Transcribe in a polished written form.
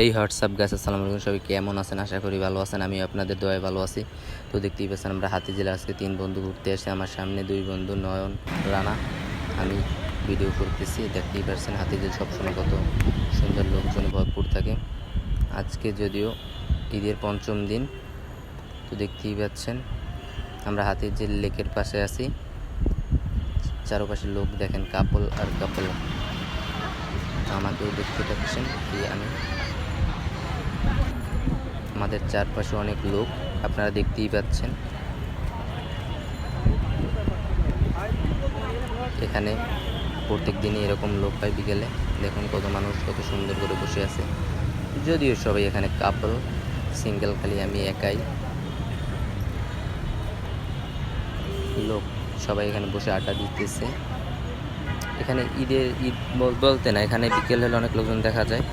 হেই WhatsApp guys, আসসালামু আলাইকুম। সবাই কেমন আছেন? আশা করি ভালো আছেন। আমি আপনাদের দোয়ায় ভালো আছি। তো দেখতেই পাচ্ছেন আমরা হাতিঝিলে আজকে 3 বন্ধু ঘুরতে এসে আমার সামনে 2 বন্ধু নয়ন, রানা, আমি ভিডিও করতেছি। দেখতেই পাচ্ছেন হাতিঝিল সবসময় কত সুন্দর লোকজন ভরপুর থাকে। আজকে যদিও ঈদের 5ম দিন, তো দেখতেই পাচ্ছেন আমরা হাতিঝিল লেকের পাশে আছি। চারপাশে লোক দেখেন, কাপল আর কাপল। আমাকেও দেখতে পাচ্ছেন কি আমি, আমাদের চারপাশে অনেক লোক আপনারা দেখতেই পাচ্ছেন। এখানে প্রত্যেক দিনই এরকম লোক পাই বিকেলে। দেখুন কত মানুষ কত সুন্দর করে বসে আছে। যদিও সবাই এখানে কাপল, সিঙ্গেল খালি আমি একাই। লোক সবাই এখানে বসে আড্ডা দিতেছে। এখানে ঈদ বলতে না, এখানে বিকেল হলে অনেক লোকজন দেখা যায়।